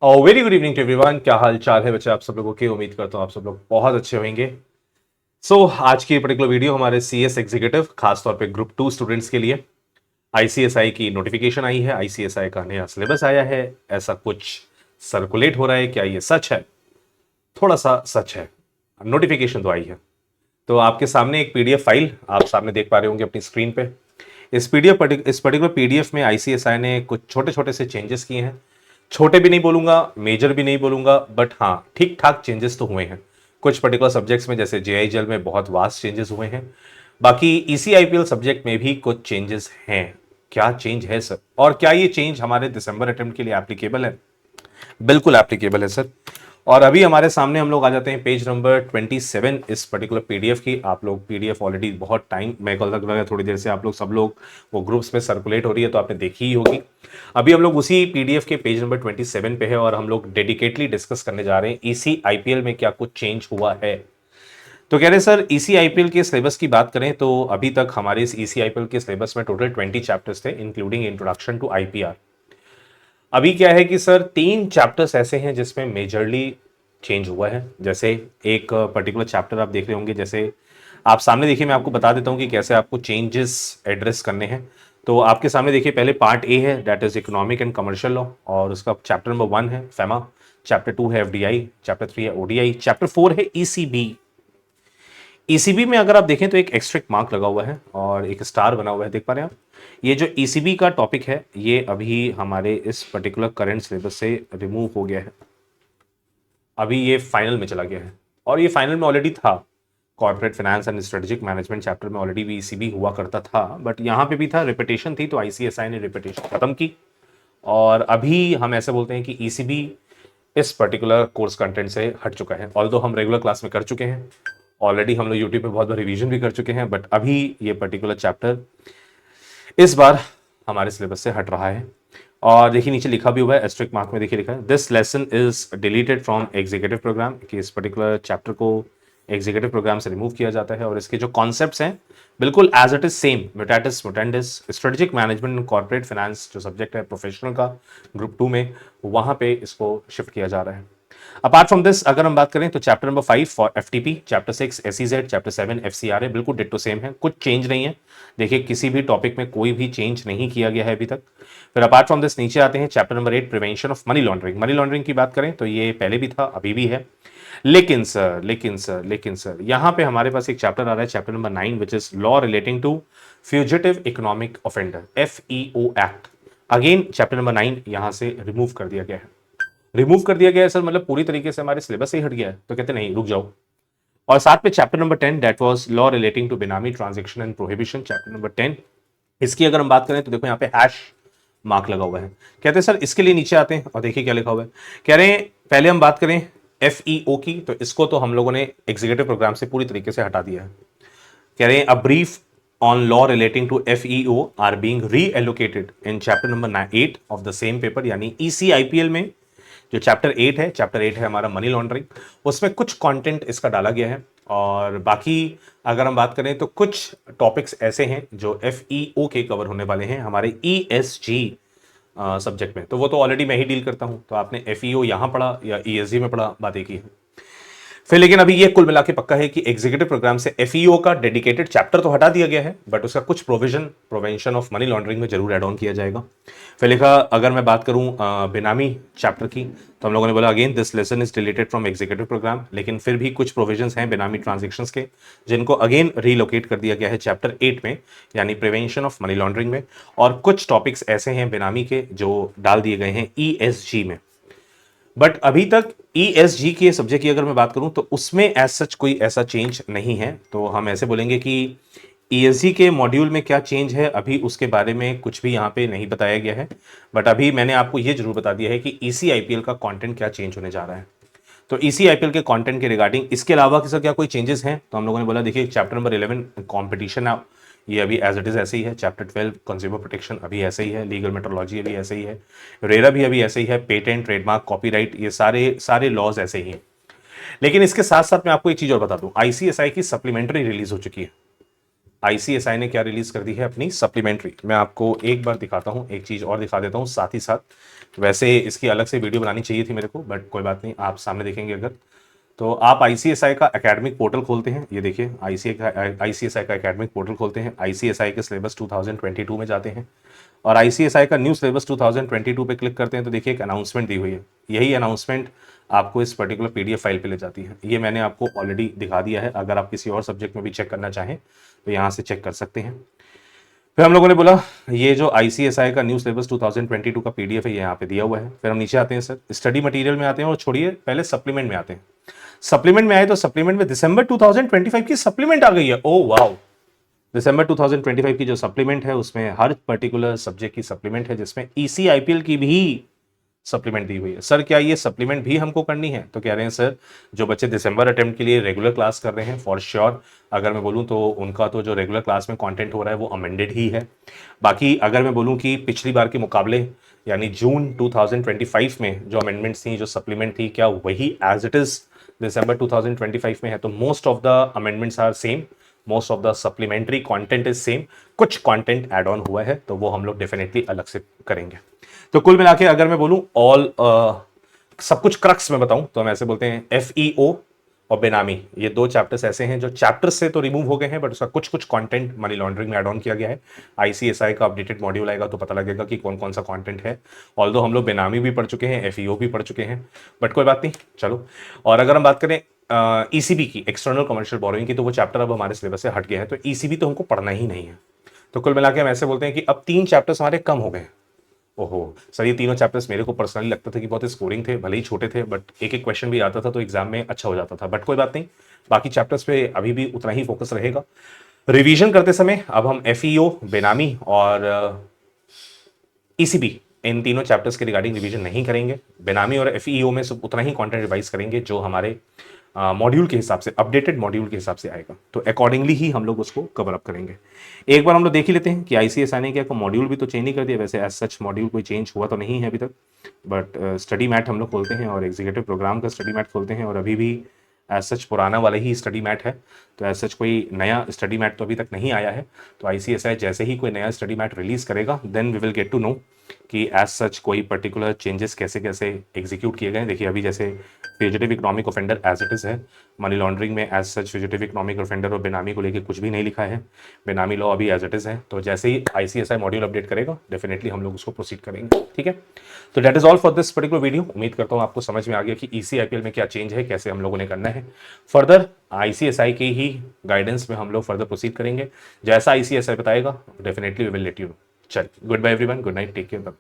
Very good evening to everyone. क्या हाल चाल है बच्चे आप सब लोगों के। उम्मीद करता हूँ आप सब लोग बहुत अच्छे होंगे। आज की पर्टिकुलर वीडियो हमारे सीएस एग्जीक्यूटिव खासतौर पे ग्रुप 2 स्टूडेंट्स के लिए। आईसीएसआई की नोटिफिकेशन आई है, आईसीएसआई का नया सिलेबस आया है, ऐसा कुछ सर्कुलेट हो रहा है, क्या ये सच है? थोड़ा सा सच है, नोटिफिकेशन तो आई है। तो आपके सामने एक पीडीएफ फाइल आप सामने देख पा रहे होंगे अपनी स्क्रीन पे। इस पर्टिकुलर पीडीएफ में आईसीएसआई ने कुछ छोटे छोटे से चेंजेस किए हैं। छोटे भी नहीं बोलूंगा, मेजर भी नहीं बोलूंगा, बट हाँ ठीक ठाक चेंजेस तो हुए हैं। कुछ पर्टिकुलर सब्जेक्ट्स में जैसे जेआई जल में बहुत वास्ट चेंजेस हुए हैं। बाकी ईसीआईपीएल सब्जेक्ट में भी कुछ चेंजेस हैं। क्या चेंज है सर, और क्या ये चेंज हमारे दिसंबर अटेम्प्ट के लिए एप्लीकेबल है? बिल्कुल एप्लीकेबल है सर। और अभी हमारे सामने हम लोग आ जाते हैं पेज नंबर 27 इस पर्टिकुलर पीडीएफ की। आप लोग पीडीएफ ऑलरेडी बहुत टाइम, मेरे को लग रहा है थोड़ी देर से आप लोग सब लोग वो ग्रुप्स में सर्कुलेट हो रही है तो आपने देखी ही होगी। अभी हम लोग उसी पीडीएफ के पेज नंबर 27 पे है और हम लोग डेडिकेटली डिस्कस करने जा रहे हैं ईसी आईपीएल में क्या कुछ चेंज हुआ है। तो कह रहे हैं सर ईसी आईपीएल के सिलेबस की बात करें तो अभी तक हमारे इस ईसी आईपीएल के सिलेबस में टोटल 20 चैप्टर्स थे इंक्लूडिंग इंट्रोडक्शन टू आईपीआर। अभी क्या है कि सर 3 चैप्टर्स ऐसे हैं जिसमें मेजरली चेंज हुआ है। जैसे एक पर्टिकुलर चैप्टर आप देख रहे होंगे, जैसे आप सामने देखिए, मैं आपको बता देता हूं कि कैसे आपको चेंजेस एड्रेस करने हैं। तो आपके सामने देखिए, पहले पार्ट ए है, that is economic and commercial law, और उसका चैप्टर नंबर 1 है फेमा, चैप्टर 2 है एफडीआई, चैप्टर 3 है ओडीआई, चैप्टर 4 है ईसीबी। ईसीबी में अगर आप देखें तो एक एक्स्ट्रिक्ट मार्क लगा हुआ है और एक स्टार बना हुआ है, देख पा रहे हैं आप। ये जो ईसीबी का टॉपिक है ये अभी हमारे इस पर्टिकुलर करंट सिलेबस से रिमूव हो गया है। अभी ये फाइनल में चला गया है और ये फाइनल में ऑलरेडी था। Corporate finance and strategic management chapter में ऑलरेडी भी ईसीबी हुआ करता था, बट यहाँ पे भी था, रिपीटेशन थी, तो आईसीएसआई ने रिपीटेशन खत्म की। और अभी हम ऐसे बोलते हैं कि ईसीबी इस पर्टिकुलर कोर्स कंटेंट से हट चुका है। ऑल्दो हम रेगुलर क्लास में कर चुके हैं, ऑलरेडी हम लोग यूट्यूब पे बहुत बार रिवीजन भी कर चुके हैं, बट अभी ये पर्टिकुलर चैप्टर इस बार हमारे सिलेबस से हट रहा है। और देखिए नीचे लिखा भी हुआ है, एस्ट्रिक मार्क में देखिए लिखा है, this lesson is deleted from executive programme, कि इस पर्टिकुलर चैप्टर को एग्जीक्यूटिव प्रोग्राम से रिमूव किया जाता है और इसके जो कॉन्सेप्ट्स हैं बिल्कुल as it is same, mutatis mutandis, strategic management and corporate finance जो सब्जेक्ट है प्रोफेशनल का ग्रुप 2 में, वहां पे इसको शिफ्ट किया जा रहा है। अपार्ट फ्रॉम दिस अगर हम बात करें तो chapter number 5 for FTP, chapter 6 SEZ, chapter 7 FCRA बिल्कुल डिट्टो सेम है, कुछ चेंज नहीं है। देखिए किसी भी टॉपिक में कोई भी चेंज नहीं किया गया है अभी तक। फिर अपार्ट फ्रॉम दिस नीचे आते हैं chapter number 8 prevention of money laundering. Money laundering की बात करें तो ये पहले भी था, अभी भी है, लेकिन सर यहां पे हमारे पास एक चैप्टर आ रहा है, chapter number 9, which is law relating to fugitive economic offender, FEO act. Again chapter number 9 यहां से रिमूव कर दिया गया है। रिमूव कर दिया गया है सर, मतलब पूरी तरीके से हमारे सिलेबस से ही हट गया है? तो कहते नहीं, रुक जाओ। और साथ में chapter number 10 that was law relating to benami transaction and prohibition, chapter number 10, इसकी अगर हम बात करें तो देखो यहाँ पे हैश मार्क लगा हुआ है। कहते हैं सर इसके लिए नीचे आते हैं और देखिए क्या लिखा हुआ है। कह रहे हैं पहले हम बात करें एफईओ की, तो इसको तो हम लोगों ने एग्जीक्यूटिव प्रोग्राम से पूरी तरीके से हटा दिया है। कह रहे हैं a brief on law relating to FEO are being reallocated in chapter number 8 of the same paper, यानी ईसीआईपीएल में जो चैप्टर 8 है, चैप्टर 8 है हमारा मनी लॉन्ड्रिंग, उसमें कुछ कंटेंट इसका डाला गया है। और बाकी अगर हम बात करें तो कुछ टॉपिक्स ऐसे हैं जो एफईओ के कवर होने वाले हैं हमारे ईएसजी सब्जेक्ट में, तो वो तो ऑलरेडी मैं ही डील करता हूं, तो आपने एफईओ यहां पढ़ा या ईएसजी में पढ़ा, बात एक ही है। फिर लेकिन अभी ये कुल मिला के पक्का है कि एग्जीक्यूटिव प्रोग्राम से एफईओ का डेडिकेटेड चैप्टर तो हटा दिया गया है, बट उसका कुछ provision prevention of money laundering में जरूर एड ऑन किया जाएगा। फिर लिखा अगर मैं बात करूं बेनामी चैप्टर की, तो हम लोगों ने बोला again this lesson is deleted from executive programme, लेकिन फिर भी कुछ प्रोविजंस हैं बेनामी ट्रांजेक्शंस के जिनको अगेन रीलोकेट कर दिया गया है चैप्टर 8 में, यानी प्रिवेंशन ऑफ मनी लॉन्ड्रिंग में। और कुछ टॉपिक्स ऐसे हैं बेनामी के जो डाल दिए गए हैं ईएसजी में। बट अभी तक ईएसजी के सब्जेक्ट की अगर मैं बात करूं तो उसमें एज सच कोई ऐसा चेंज नहीं है, तो हम ऐसे बोलेंगे कि ईएसजी के मॉड्यूल में क्या चेंज है अभी उसके बारे में कुछ भी यहाँ पे नहीं बताया गया है। बट अभी मैंने आपको ये जरूर बता दिया है कि ईसीआईपीएल का कंटेंट क्या चेंज होने जा रहा है। तो ईसीआईपीएल के कंटेंट के रिगार्डिंग इसके अलावा किसी क्या कोई चेंजेस हैं, तो हम लोगों ने बोला देखिए चैप्टर नंबर 11 कॉम्पिटिशन है, ये अभी एज इट इज ऐसे ही है। चैप्टर 12 कंज्यूमर प्रोटेक्शन अभी ऐसे ही है, लीगल मेट्रोलॉजी अभी ऐसे ही है, रेरा भी अभी ऐसे ही है, पेटेंट ट्रेडमार्क कॉपीराइट ये सारे सारे लॉज ऐसे ही हैं। लेकिन इसके साथ साथ मैं आपको एक चीज और बता दूं, आईसीएसआई की सप्लीमेंट्री रिलीज हो चुकी है। आईसीएसआई ने क्या रिलीज कर दी है अपनी सप्लीमेंट्री। मैं आपको एक बार दिखाता हूँ, एक चीज और दिखा देता हूँ साथ ही साथ। वैसे इसकी अलग से वीडियो बनानी चाहिए थी मेरे को, बट कोई बात नहीं, आप सामने देखेंगे अगर तो आप आईसीएसआई का एकेडमिक पोर्टल खोलते हैं, ये देखिए आईसीएसआई का एकेडमिक पोर्टल खोलते हैं, आईसीएसआई के सिलेबस 2022 में जाते हैं और आईसीएसआई का न्यू सिलेबस 2022 पे क्लिक करते हैं तो देखिए एक अनाउंसमेंट दी हुई है। यही अनाउंसमेंट आपको इस पर्टिकुलर पीडीएफ फाइल पे ले जाती है। ये मैंने आपको ऑलरेडी दिखा दिया है, अगर आप किसी और सब्जेक्ट में भी चेक करना चाहें तो यहाँ से चेक कर सकते हैं। फिर हम लोगों ने बोला ये जो आईसीएसआई का न्यू सिलेबस 2022 का पीडीएफ है ये यहाँ पे दिया हुआ है। फिर हम नीचे आते हैं सर, स्टडी मटेरियल में आते हैं और छोड़िए पहले सप्लीमेंट में आते हैं। सप्लीमेंट में आए तो सप्लीमेंट में दिसंबर 2025 की सप्लीमेंट आ गई है। ओ वाओ, दिसंबर 2025 की जो सप्लीमेंट है उसमें हर पर्टिकुलर सब्जेक्ट की सप्लीमेंट है, जिसमें ईसी आईपीएल की भी सप्लीमेंट दी हुई है। सर क्या ये सप्लीमेंट भी हमको करनी है? तो कह रहे हैं सर जो बच्चे दिसंबर अटेम्प्ट के लिए रेगुलर क्लास कर रहे हैं फॉर श्योर, अगर मैं बोलूं तो उनका तो जो रेगुलर क्लास में कंटेंट हो रहा है वो अमेंडेड ही है। बाकी अगर मैं बोलूं कि पिछली बार के मुकाबले यानी जून 2025 में जो अमेंडमेंट्स थी, जो सप्लीमेंट थी, क्या वही एज इट इज दिसंबर 2025 में है? तो most of the amendments are same, most of the supplementary content is same, कुछ कंटेंट ऐड ऑन हुआ है तो वो हम लोग डेफिनेटली अलग से करेंगे। तो कुल मिला के अगर मैं बोलूं ऑल सब कुछ क्रक्स में बताऊं तो हम ऐसे बोलते हैं एफईओ और बेनामी, ये दो चैप्टर्स ऐसे हैं जो चैप्टर्स से तो रिमूव हो गए हैं बट उसका कुछ कुछ कंटेंट मनी लॉन्ड्रिंग में ऐड ऑन किया गया है। आईसीएसआई का अपडेटेड मॉड्यूल आएगा तो पता लगेगा कि कौन कौन सा कंटेंट है। ऑल्दो हम लोग बेनामी भी पढ़ चुके हैं, एफईओ भी पढ़ चुके हैं, बट कोई बात नहीं चलो। और अगर हम बात करें ईसीबी की, एक्सटर्नल कमर्शियल बोरोइंग की, तो वो चैप्टर अब हमारे सिलेबस से हट गया है, तो ईसीबी तो हमको पढ़ना ही नहीं है। तो कुल मिला के हम ऐसे बोलते हैं कि अब 3 चैप्टर्स हमारे कम हो गए। ओहो सर, ये तीनों चैप्टर्स मेरे को पर्सनली लगता था कि बहुत स्कोरिंग थे, भले ही छोटे थे बट एक एक क्वेश्चन भी आता था तो एग्जाम में अच्छा हो जाता था, बट कोई बात नहीं, बाकी चैप्टर्स पे अभी भी उतना ही फोकस रहेगा। रिवीजन करते समय अब हम एफईओ, बेनामी और ईसीबी, इन तीनों चैप्टर्स के रिगार्डिंग रिवीजन नहीं करेंगे। बेनामी और एफईओ में सिर्फ उतना ही कंटेंट रिवाइज करेंगे जो हमारे मॉड्यूल के हिसाब से, अपडेटेड मॉड्यूल के हिसाब से आएगा, तो अकॉर्डिंगली ही हम लोग उसको कवर अप करेंगे। एक बार हम लोग देख ही लेते हैं कि आईसीएसआई ने क्या मॉड्यूल भी तो चेंज नहीं कर दिया। वैसे एज सच मॉड्यूल कोई चेंज हुआ तो नहीं है अभी तक, बट स्टडी मैट हम लोग खोलते हैं और एग्जीक्यूटिव प्रोग्राम का स्टडी मैट खोलते हैं और अभी भी एज सच पुराना वाला ही स्टडी मैट है, तो एज सच कोई नया स्टडी मैट तो अभी तक नहीं आया है। तो आईसीएसआई जैसे ही कोई नया स्टडी मैट रिलीज करेगा then we will get to know कि एज सच कोई पर्टिकुलर चेंजेस कैसे कैसे एग्जीक्यूट किए गए। देखिए अभी जैसे fugitive economic offender as it is है, मनी लॉन्ड्रिंग में as such fugitive economic offender और बेनामी को लेकर कुछ भी नहीं लिखा है, बेनामी लॉ अभी एज इट इज है। तो जैसे ही आईसीएसआई मॉड्यूल अपडेट करेगा डेफिनेटली हम लोग उसको प्रोसीड करेंगे, ठीक है। तो that is all for this particular video. उम्मीद करता हूँ आपको समझ में आ गया कि ईसीआईपीएल में क्या चेंज है, कैसे हम लोगों ने करना है। फर्दर आईसीएसआई के ही गाइडेंस में हम लोग फर्दर प्रोसीड करेंगे, जैसा आईसीएसआई बताएगा definitely we will let you know. चल good bye everyone, good night, take care.